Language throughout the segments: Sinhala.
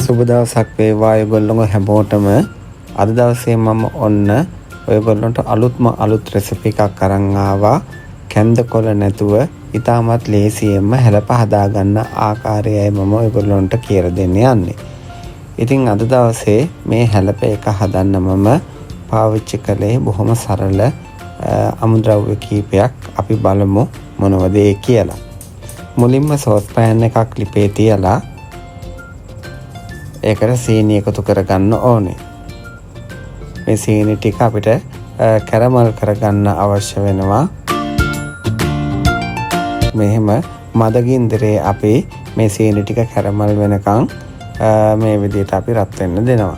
සුබ දවසක් වේවා ඔයගොල්ලෝ හැමෝටම. අද දවසේ මම ඔන්න ඔයගොල්ලන්ට අලුත් රෙසිපි එකක් අරන් ආවා. කැන්ද කොළ නැතුව ඉතාමත් ලේසියෙන්ම හැලප හදා ගන්න ආකාරයයි මම ඔයගොල්ලන්ට කියලා දෙන්න යන්නේ. ඉතින් අද දවසේ මේ හැලප එක හදන්න මම පාවිච්චි කළේ බොහොම සරල අමුද්‍රව්‍ය කීපයක්. අපි බලමු මොනවද ඒ කියලා. මුලින්ම සෝස් පෑන් එකක් ලිපේ තියලා ඒකට සීනි එකතු කරගන්න ඕනේ. මේ සීනි ටික අපිට කැරමල් කරගන්න අවශ්‍ය වෙනවා. මෙහෙම මද ගින්දරේ අපි මේ සීනි ටික කැරමල් වෙනකන් මේ විදිහට අපි රත් වෙන්න දෙනවා.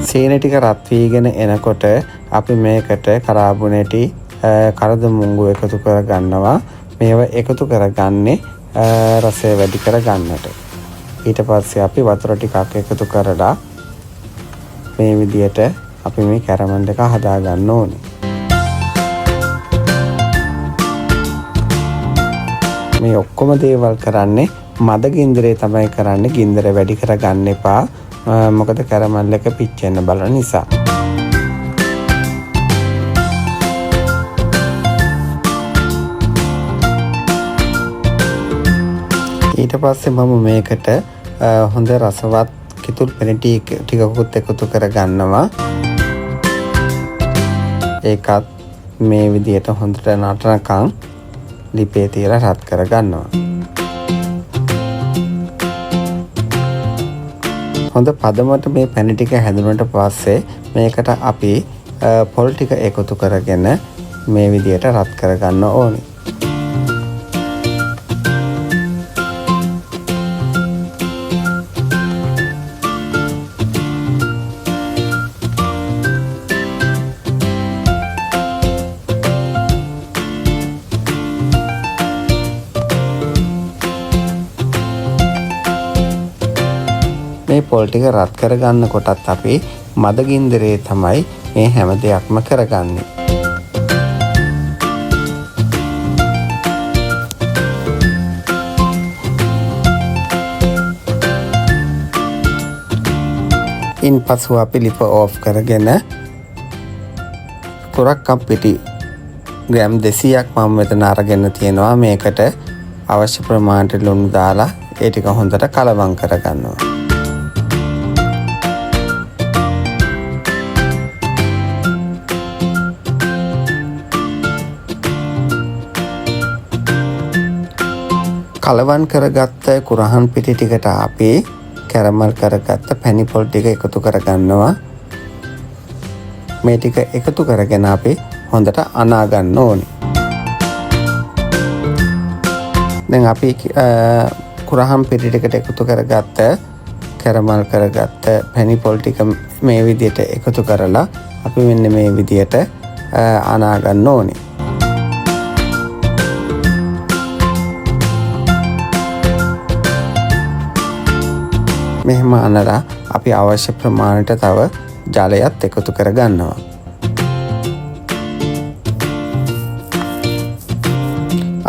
සීනි ටික රත් වීගෙන එනකොට අපි මේකට කරාබුනේටි කරද මුංගු එකතු කරගන්නවා. මේවා එකතු කරගන්නේ රසය වැඩි කරගන්නට. ඊට පස්සේ අපි වතුර ටිකක් එකතු කරලා මේ විදියට අපි මේ කැරමල් එක හදා ගන්න ඕනේ. මේ ඔක්කොම දේවල් කරන්නේ මද ගින්දරේ තමයි කරන්නේ. ගින්දර වැඩි කරගන්න එපා. මොකද කැරමල් එක පිච්චෙන්න බලන නිසා. ඊට පස්සේ මම මේකට හොඳ රසවත් කිතුල් පෙනටි ටිකකුත් එකතු කරගන්නවා. ඒකත් මේ විදියට හොඳට නටනකම් ලිපේ තියලා රත් කරගන්නවා. හොඳ පදමට මේ පැණි ටික හැදුනට පස්සේ මේකට අපි පොල් ටික එකතු කරගෙන මේ විදියට රත් කරගන්න ඕනේ. මේ පොල් ටික රත් කරගන්න කොටත් අපි මද ගින්දරේ තමයි මේ හැම දෙයක්ම කරගන්නේ. ඉන්පසු අපි ලිප ඕෆ් කරගෙන කුරක්කම් පිටි ග්‍රෑම් 200ක් මම මෙතන අරගෙන තියෙනවා. මේකට අවශ්‍ය ප්‍රමාණයට ලුණු දාලා ඒ ටික හොඳට කලවම් කරගන්නවා. කලවම් කරගත්ත කුරහන් පිටි ටිකට අපි කැරමල් කරගත්ත පැණි පොල් ටික එකතු කරගන්නවා. මේ ටික එකතු කරගෙන අපි හොඳට අනා ගන්න ඕනේ. දැන් අපි කුරහන් පිටි ටිකට එකතු කරගත්ත කැරමල් කරගත්ත පැණි පොල් ටික මේ විදිහට එකතු කරලා අපි මෙන්න මේ විදිහට අනා ගන්න ඕනේ. මෙහෙම අනලා අපි අවශ්‍ය ප්‍රමාණයට තව ජලයත් එකතු කරගන්නවා.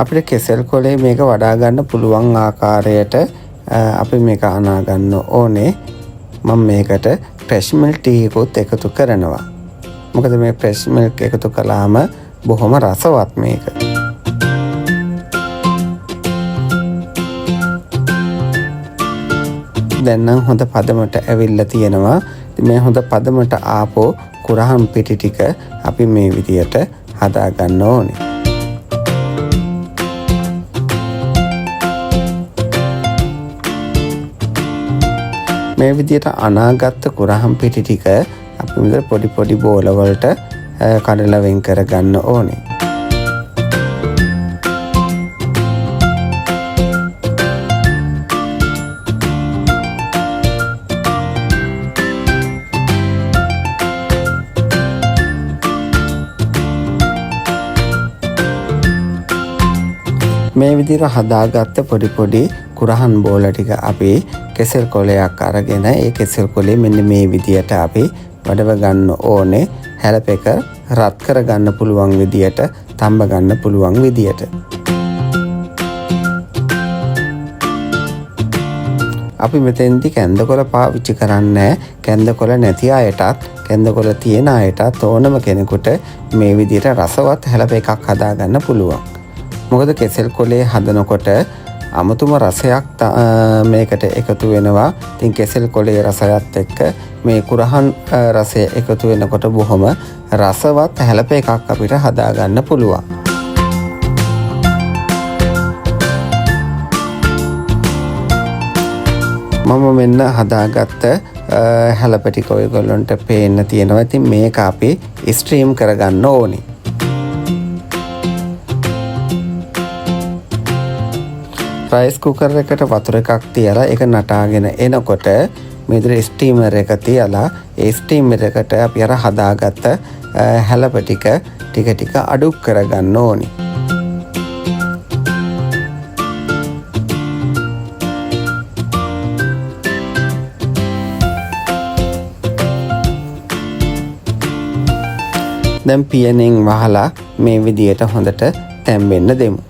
අපිට කෙසෙල් කොලේ මේක වඩා ගන්න පුළුවන් ආකාරයට අපි මේක අනා ගන්න ඕනේ. මම මේකට ෆ්‍රෙෂ් මිල්ක් ටීකුත් එකතු කරනවා. මොකද මේ ෆ්‍රෙෂ් මිල්ක් එකතු කළාම බොහොම රසවත් මේක. දැන් නම් හොඳ පදමට ඇවිල්ලා තියෙනවා. මේ හොඳ පදමට ආපෝ කුරහන් පිටි ටික අපි මේ විදියට හදා ගන්න ඕනේ. මේ විදියට අනාගත්ත කුරහන් පිටි ටික අපි මෙතන පොඩි බෝල වලට කඩලා වෙන් කර ගන්න ඕනේ. මේ විදිහට හදාගත්ත පොඩි කුරහන් බෝල ටික අපි කෙසෙල් කොලයක් අරගෙන ඒ කෙසෙල් කොලේ මෙන්න මේ විදිහට අපි වඩව ගන්න ඕනේ. හැලප එක රත් කර ගන්න පුළුවන් විදිහට තඹ ගන්න පුළුවන් විදියට. අපි මෙතෙන්දි කැන්දකොළ පාවිච්චි කරන්නේ කැන්දකොළ නැති අයටත් කැන්දකොළ තියෙන අයටත් ඕනම කෙනෙකුට මේ විදිහට රසවත් හැලප එකක් හදා ගන්න පුළුවන්. මොකද කෙසෙල් කොළේ හදනකොට අමුතුම රසයක් මේකට එකතු වෙනවා. ඉතින් කෙසෙල් කොළේ රසයත් එක්ක මේ කුරහන් රසය එකතු වෙනකොට බොහොම රසවත් හැලප එකක් අපිට හදා ගන්න පුළුවන්. මම මෙන්න හදාගත්ත හැලප ටික ඔයගොල්ලන්ට පේන්න තියෙනවා. ඉතින් මේක අපි ස්ට්‍රීම් කරගන්න ඕනේ. රයිස් කුකර් එකට වතුර එකක් තියලා ඒක නටාගෙන එනකොට මේ විදිහට ස්ටීමර් එක තියලා ඒ ස්ටීමර් එකට අපි අර හදාගත්ත හැලප ටික ටික අඩු කරගන්න ඕනේ. දැන් පියනෙන් වහලා මේ විදියට හොඳට තැම්බෙන්න දෙමු.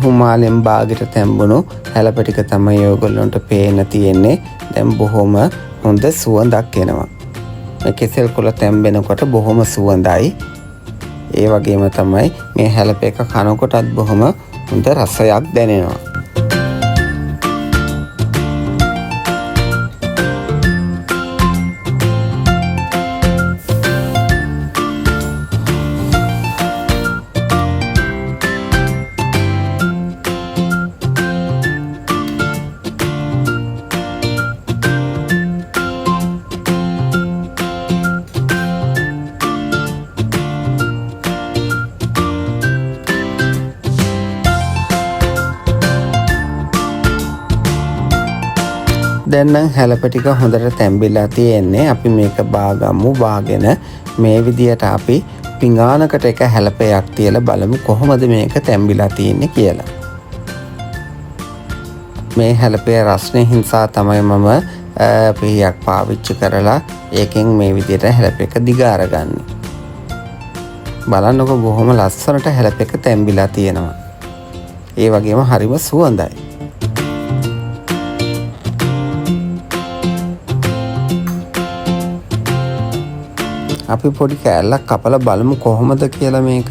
හුමාලෙන් බාගෙට තැම්බුණු හැලප ටික තමයි ඔයගොල්ලන්ට පේන්න තියෙන්නේ. දැන් බොහොම හොඳ සුවඳක් එනවා. මේ කෙසෙල් කොළ තැම්බෙනකොට බොහොම සුවඳයි. ඒ වගේම තමයි මේ හැලප එක කනකොටත් බොහොම හොඳ රසයක් දැනෙනවා. දැන් නම් හැලප ටික හොඳට තැම්බිලා තියෙන්නේ. අපි මේක බාගමු. බාගෙන මේ විදියට අපි පිඟානකට එක හැලපයක් තියලා බලමු කොහොමද මේක තැම්බිලා තියෙන්නේ කියලා. මේ හැලපේ රස්නේ හින්සා තමයි මම පිහියක් පාවිච්චි කරලා ඒකෙන් මේ විදියට හැලප එක දිගාරගන්නේ. බලන්නකො බොහොම ලස්සනට හැලප එක තැම්බිලා තියෙනවා. ඒ වගේම හරිම සුවඳයි. අපි පොඩි කෑල්ලක් කපලා බලමු කොහොමද කියලා මේක.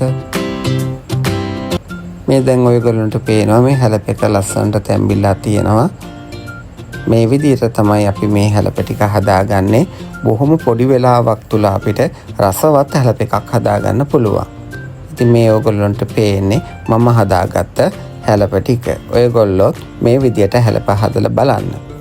මේ දැන් ඔයගොල්ලන්ට පේනවා මේ හැලප එක ලස්සනට තැම්බිලා තියෙනවා. මේ විදිහට තමයි අපි මේ හැලප ටික හදාගන්නේ. බොහොම පොඩි වෙලාවක් තුල අපිට රසවත් හැලප එකක් හදාගන්න පුළුවන්. ඉතින් මේ ඔයගොල්ලන්ට පේන්නේ මම හදාගත්ත හැලප ටික. ඔයගොල්ලෝ මේ විදිහට හැලප හදලා බලන්න.